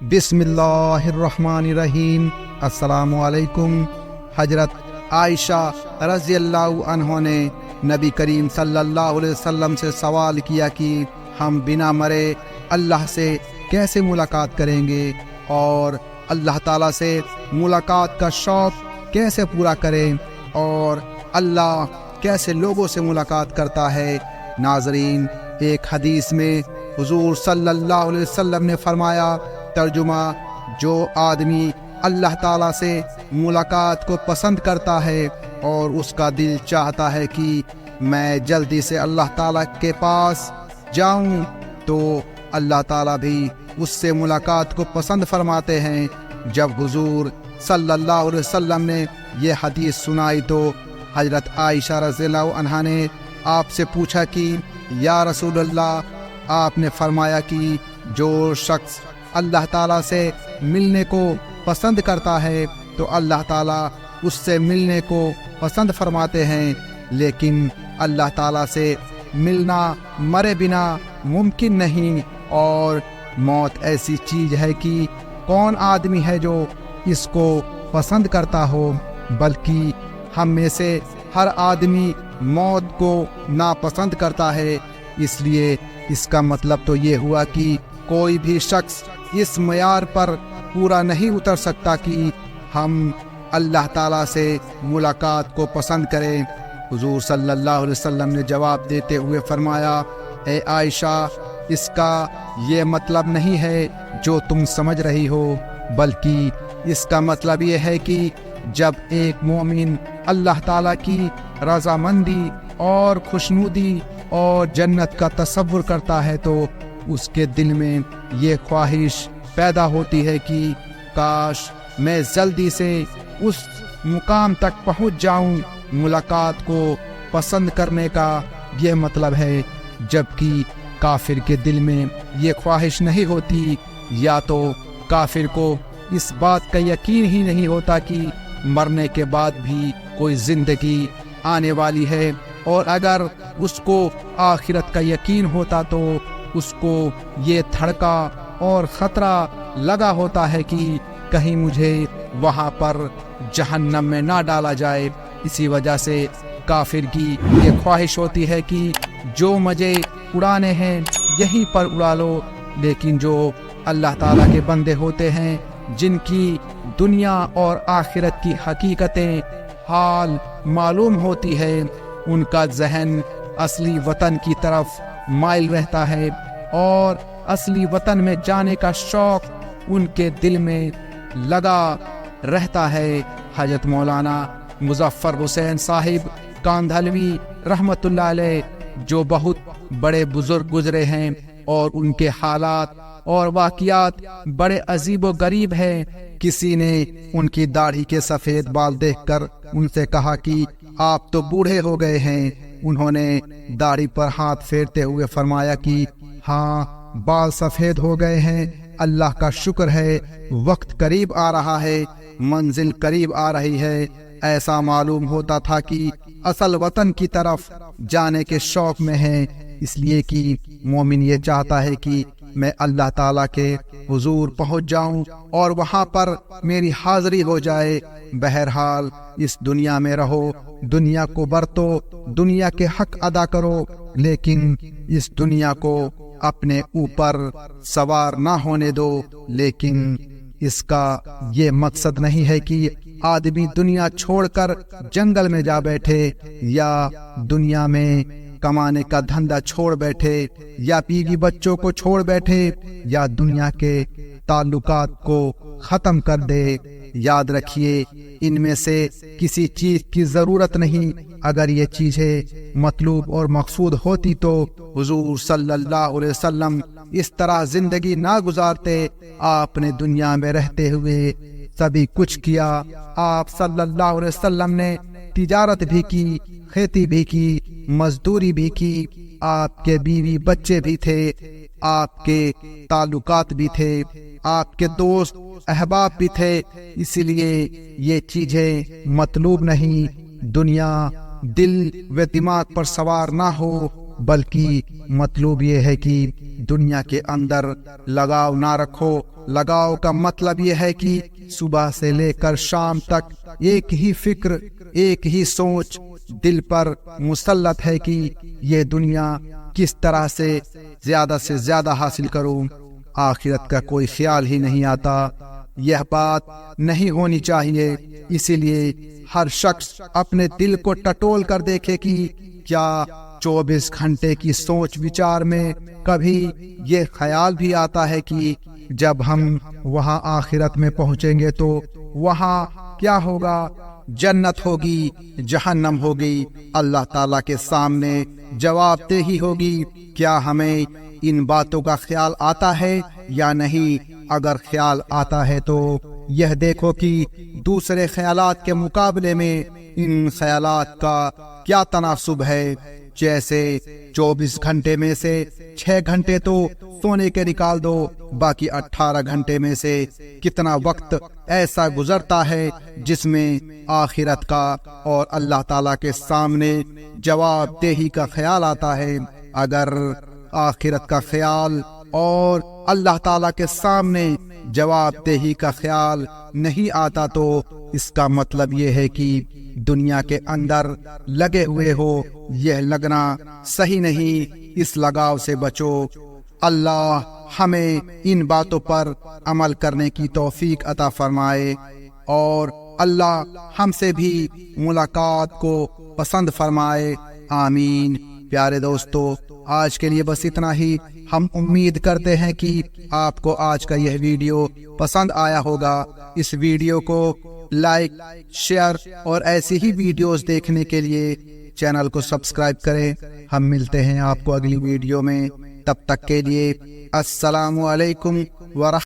بسم اللہ الرحمن الرحیم۔ السلام علیکم۔ حضرت عائشہ رضی اللہ عنہ نے نبی کریم صلی اللہ علیہ وسلم سے سوال کیا کہ ہم بنا مرے اللہ سے کیسے ملاقات کریں گے اور اللہ تعالیٰ سے ملاقات کا شوق کیسے پورا کریں اور اللہ کیسے لوگوں سے ملاقات کرتا ہے۔ ناظرین، ایک حدیث میں حضور صلی اللہ علیہ وسلم نے فرمایا، ترجمہ: جو آدمی اللہ تعالیٰ سے ملاقات کو پسند کرتا ہے اور اس کا دل چاہتا ہے کہ میں جلدی سے اللہ تعالیٰ کے پاس جاؤں، تو اللہ تعالیٰ بھی اس سے ملاقات کو پسند فرماتے ہیں۔ جب حضور صلی اللہ علیہ وسلم نے یہ حدیث سنائی تو حضرت عائشہ رضی اللہ عنہا نے آپ سے پوچھا کہ یا رسول اللہ، آپ نے فرمایا کہ جو شخص اللہ تعالیٰ سے ملنے کو پسند کرتا ہے تو اللہ تعالیٰ اس سے ملنے کو پسند فرماتے ہیں، لیکن اللہ تعالیٰ سے ملنا مرے بنا ممکن نہیں، اور موت ایسی چیز ہے کہ کون آدمی ہے جو اس کو پسند کرتا ہو، بلکہ ہم میں سے ہر آدمی موت کو ناپسند کرتا ہے۔ اس لیے اس کا مطلب تو یہ ہوا کہ کوئی بھی شخص اس معیار پر پورا نہیں اتر سکتا کہ ہم اللہ تعالیٰ سے ملاقات کو پسند کریں۔ حضور صلی اللہ علیہ وسلم نے جواب دیتے ہوئے فرمایا، اے عائشہ، اس کا یہ مطلب نہیں ہے جو تم سمجھ رہی ہو، بلکہ اس کا مطلب یہ ہے کہ جب ایک مومن اللہ تعالیٰ کی رضامندی اور خوشنودی اور جنت کا تصور کرتا ہے تو اس کے دل میں یہ خواہش پیدا ہوتی ہے کہ کاش میں جلدی سے اس مقام تک پہنچ جاؤں۔ ملاقات کو پسند کرنے کا یہ مطلب ہے، جبکہ کافر کے دل میں یہ خواہش نہیں ہوتی، یا تو کافر کو اس بات کا یقین ہی نہیں ہوتا کہ مرنے کے بعد بھی کوئی زندگی آنے والی ہے، اور اگر اس کو آخرت کا یقین ہوتا تو اس کو یہ دھڑکا اور خطرہ لگا ہوتا ہے کہ کہیں مجھے وہاں پر جہنم میں نہ ڈالا جائے۔ اسی وجہ سے کافر کی یہ خواہش ہوتی ہے کہ جو مجھے اڑانے ہیں یہیں پر اڑا لو، لیکن جو اللہ تعالیٰ کے بندے ہوتے ہیں، جن کی دنیا اور آخرت کی حقیقتیں حال معلوم ہوتی ہے، ان کا ذہن اصلی وطن کی طرف مائل رہتا ہے اور اصلی وطن میں جانے کا شوق ان کے دل میں لگا رہتا ہے۔ حضرت مولانا مظفر حسین صاحب کاندھلوی رحمت اللہ علیہ، جو بہت بڑے بزرگ گزرے ہیں اور ان کے حالات اور واقعات بڑے عجیب و غریب ہیں، کسی نے ان کی داڑھی کے سفید بال دیکھ کر ان سے کہا کہ آپ تو بوڑھے ہو گئے ہیں۔ انہوں نے داڑھی پر ہاتھ پھیرتے ہوئے فرمایا کہ ہاں، بال سفید ہو گئے ہیں، اللہ کا شکر ہے، وقت قریب آ رہا ہے، منزل قریب آ رہی ہے۔ ایسا معلوم ہوتا تھا کہ اصل وطن کی طرف جانے کے شوق میں ہیں، اس لیے کہ مومن یہ چاہتا ہے کہ میں اللہ تعالیٰ کے حضور پہنچ جاؤں اور وہاں پر میری حاضری ہو جائے۔ بہرحال اس دنیا میں رہو، دنیا کو برتو، دنیا کے حق ادا کرو، لیکن اس دنیا کو اپنے اوپر سوار نہ ہونے دو۔ لیکن اس کا یہ مقصد نہیں ہے کہ آدمی دنیا چھوڑ کر جنگل میں جا بیٹھے، یا دنیا میں کمانے کا دھندا چھوڑ بیٹھے، یا بیوی بچوں کو چھوڑ بیٹھے، یا دنیا کے تعلقات کو ختم کر دے۔ یاد رکھیے، ان میں سے کسی چیز کی ضرورت نہیں۔ اگر یہ چیزیں مطلوب اور مقصود ہوتی تو حضور صلی اللہ علیہ وسلم اس طرح زندگی نہ گزارتے۔ آپ نے دنیا میں رہتے ہوئے سبھی کچھ کیا۔ آپ صلی اللہ علیہ وسلم نے تجارت بھی کی، کھیتی بھی کی، مزدوری بھی کی، آپ کے بیوی بچے بھی تھے، آپ کے تعلقات بھی تھے، آپ کے دوست احباب بھی تھے، اسی لیے یہ چیزیں مطلوب نہیں۔ دنیا دل و دماغ پر سوار نہ ہو، بلکہ مطلوب یہ ہے کہ دنیا کے اندر لگاؤ نہ رکھو۔ لگاؤ کا مطلب یہ ہے کہ صبح سے لے کر شام تک ایک ہی فکر، ایک ہی سوچ دل پر مسلط ہے کہ یہ دنیا کس طرح سے زیادہ حاصل کروں۔ آخرت کا کوئی خیال ہی نہیں آتا۔ یہ بات نہیں ہونی چاہیے۔ اسی لیے ہر شخص اپنے دل کو ٹٹول کر دیکھے کہ کیا 24 گھنٹے کی سوچ وچار میں کبھی یہ خیال بھی آتا ہے کہ جب ہم وہاں آخرت میں پہنچیں گے تو وہاں کیا ہوگا؟ جنت ہوگی، جہنم ہوگی، اللہ تعالیٰ کے سامنے جواب دہی ہوگی۔ کیا ہمیں ان باتوں کا خیال آتا ہے یا نہیں؟ اگر خیال آتا ہے تو یہ دیکھو کہ دوسرے خیالات کے مقابلے میں ان خیالات کا کیا تناسب ہے۔ جیسے 24 گھنٹے میں سے 6 گھنٹے تو سونے کے نکال دو، باقی 18 گھنٹے میں سے کتنا وقت ایسا گزرتا ہے جس میں آخرت کا اور اللہ تعالیٰ کے سامنے جواب دہی کا خیال آتا ہے۔ اگر آخرت کا خیال اور اللہ تعالیٰ کے سامنے جواب دہی کا خیال نہیں آتا تو اس کا مطلب یہ ہے کہ دنیا کے اندر لگے ہوئے ہو۔ یہ لگنا صحیح نہیں، اس لگاؤ سے بچو۔ اللہ ہمیں ان باتوں پر عمل کرنے کی توفیق عطا فرمائے اور اللہ ہم سے بھی ملاقات کو پسند فرمائے، آمین۔ پیارے دوستو، آج کے لیے بس اتنا ہی۔ ہم امید کرتے ہیں کہ آپ کو آج کا یہ ویڈیو پسند آیا ہوگا۔ اس ویڈیو کو لائک، شیئر اور ایسی ہی ویڈیوز دیکھنے کے لیے چینل کو سبسکرائب کریں۔ ہم ملتے ہیں آپ کو اگلی ویڈیو میں، تب تک کے لیے السلام علیکم ورحمۃ